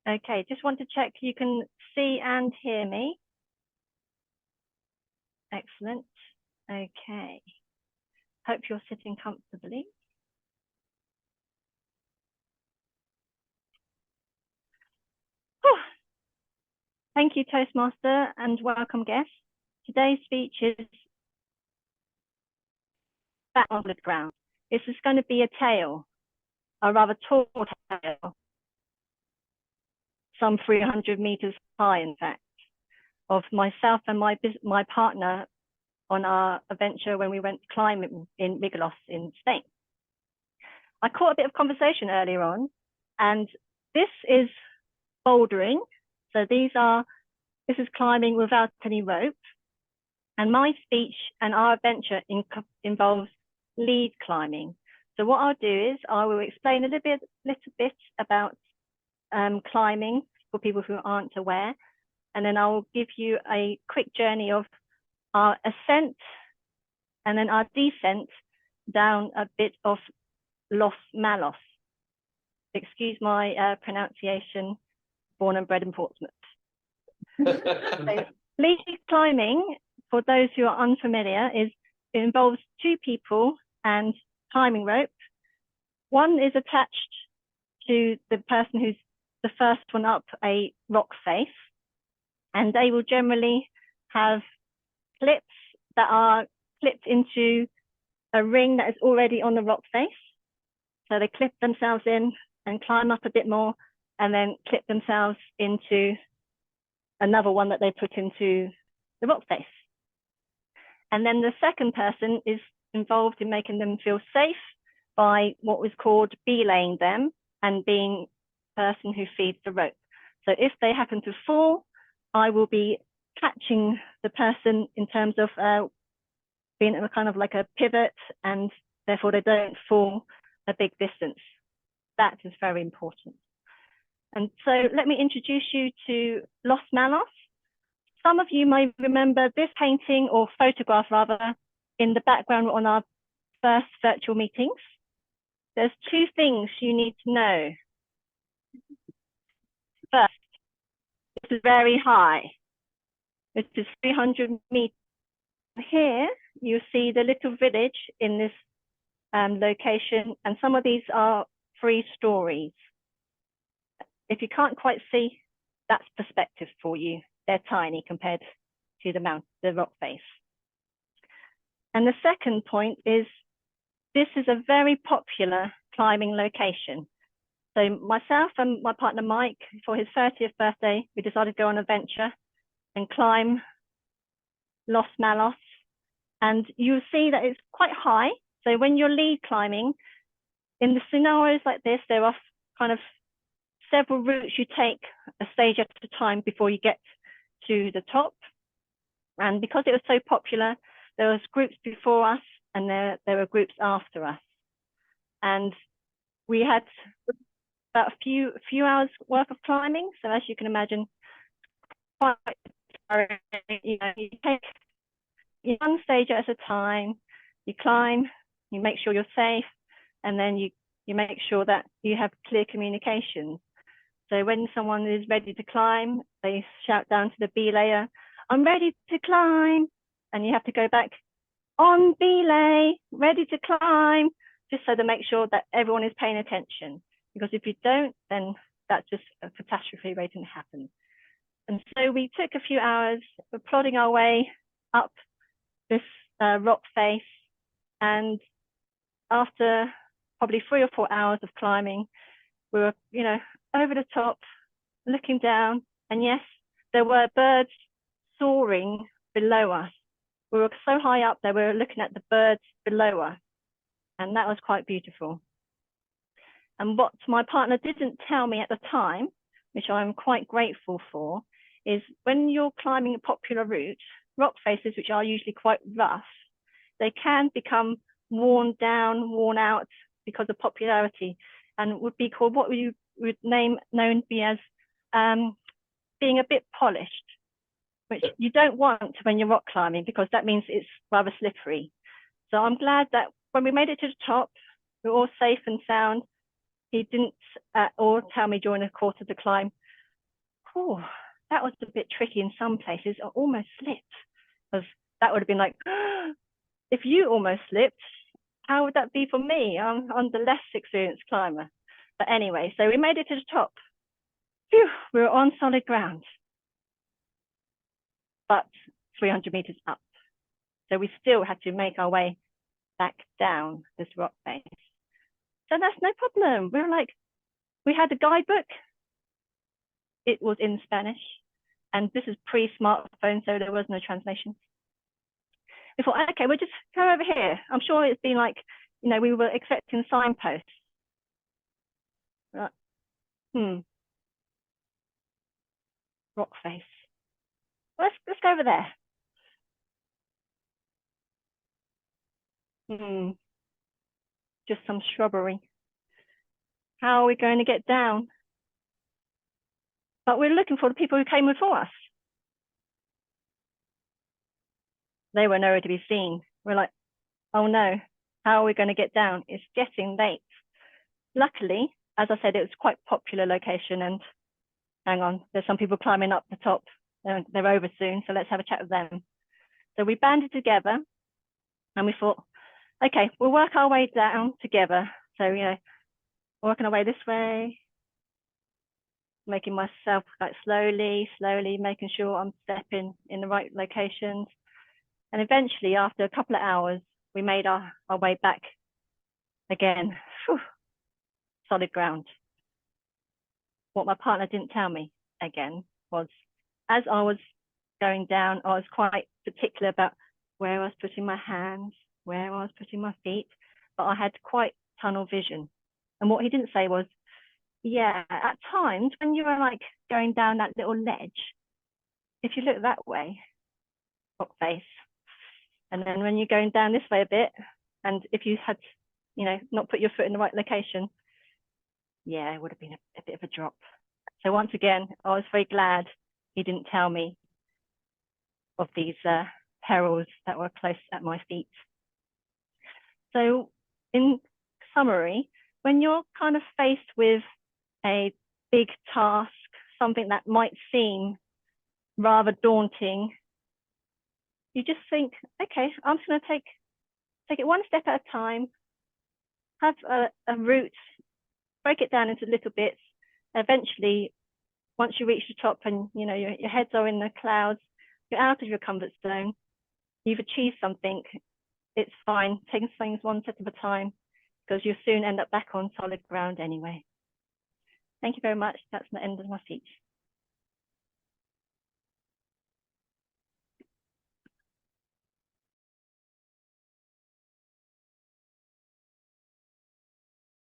Okay, just want to check you can see and hear me. Excellent. Okay. Hope you're sitting comfortably. Whew. Thank you, Toastmaster, and welcome guests. Today's speech is back on the ground. This is going to be a tale, a rather tall tale, some 300 meters high, in fact, of myself and my partner on our adventure when we went climbing in Miglos in Spain. I caught a bit of conversation earlier on, and this is bouldering. So this is climbing without any rope. And my speech and our adventure involves lead climbing. So what I'll do is I will explain a little bit about climbing for people who aren't aware. And then I'll give you a quick journey of our ascent and then our descent down a bit of Los Malos. Excuse my pronunciation, born and bred in Portsmouth. So, lead climbing, for those who are unfamiliar, it involves two people and climbing rope. One is attached to the person who's the first one up a rock face, and they will generally have clips that are clipped into a ring that is already on the rock face. So they clip themselves in and climb up a bit more, and then clip themselves into another one that they put into the rock face. And then the second person is involved in making them feel safe by what was called belaying them and being the person who feeds the rope. So if they happen to fall, I will be catching the person in terms of being kind of like a pivot, and therefore they don't fall a big distance. That is very important. And so let me introduce you to Los Malos. Some of you may remember this painting, or photograph rather, in the background on our first virtual meetings. There's two things you need to know. First, this is very high. This is 300 meters. Here, you see the little village in this location, and some of these are 3 stories. If you can't quite see, that's perspective for you. They're tiny compared to the rock face. And the second point is, this is a very popular climbing location. So myself and my partner Mike, for his 30th birthday, we decided to go on an adventure and climb Los Malos. And you'll see that it's quite high. So when you're lead climbing, in the scenarios like this, there are kind of several routes you take a stage at a time before you get to the top. And because it was so popular, there was groups before us and there were groups after us. And we had about a few hours worth of climbing. So as you can imagine, quite, you take one stage at a time, you climb, you make sure you're safe, and then you make sure that you have clear communication. So when someone is ready to climb, they shout down to the belayer, "I'm ready to climb." And you have to go back, "On belay, ready to climb," just so to make sure that everyone is paying attention. Because if you don't, then that's just a catastrophe waiting to happen. And so we took a few hours, we're plodding our way up this rock face. And after probably 3 or 4 hours of climbing, we were, over the top, looking down, and yes, there were birds soaring below us. We were so high up there, we were looking at the birds below us, and that was quite beautiful. And what my partner didn't tell me at the time, which I'm quite grateful for, is when you're climbing a popular route, rock faces, which are usually quite rough, they can become worn down, worn out because of popularity, and would be called what you would known to be as being a bit polished, which you don't want when you're rock climbing, because that means it's rather slippery. So I'm glad that when we made it to the top, we were all safe and sound. He didn't at all tell me during the course of the climb oh, that was a bit tricky in some places. I almost slipped, because that would have been like, if you almost slipped, how would that be for me? I'm the less experienced climber. But anyway, so we made it to the top. Phew, we were on solid ground, but 300 meters up. So we still had to make our way back down this rock face. So that's no problem. We were like, we had a guidebook. It was in Spanish, and this is pre-smartphone, so there was no translation. We thought, okay, we'll just go over here. I'm sure it's been like, you know, we were expecting signposts. Right. Rock face. Let's go over there. Just some shrubbery. How are we going to get down? But we're looking for the people who came before us. They were nowhere to be seen. We're like, oh no, how are we going to get down? It's getting late. Luckily, as I said, it was quite a popular location, and hang on, there's some people climbing up the top. They're over soon, so let's have a chat with them. So we banded together and we thought, okay, we'll work our way down together. So, you know, working our way this way, making myself like slowly, making sure I'm stepping in the right locations. And eventually, after a couple of hours, we made our way back again. Whew, solid ground. What my partner didn't tell me again was, as I was going down, I was quite particular about where I was putting my hands, where I was putting my feet, but I had quite tunnel vision. And what he didn't say was, yeah, at times when you were like going down that little ledge, if you look that way, rock face, and then when you're going down this way a bit, and if you had, you know, not put your foot in the right location, yeah, it would have been a bit of a drop. So once again, I was very glad he didn't tell me of these perils that were close at my feet. So in summary, when you're kind of faced with a big task, something that might seem rather daunting, you just think, okay, I'm just going to take it one step at a time, have a route, break it down into little bits. Eventually, once you reach the top and you know your heads are in the clouds, you're out of your comfort zone, you've achieved something, it's fine, taking things one step at a time, because you'll soon end up back on solid ground anyway. Thank you very much. That's the end of my speech.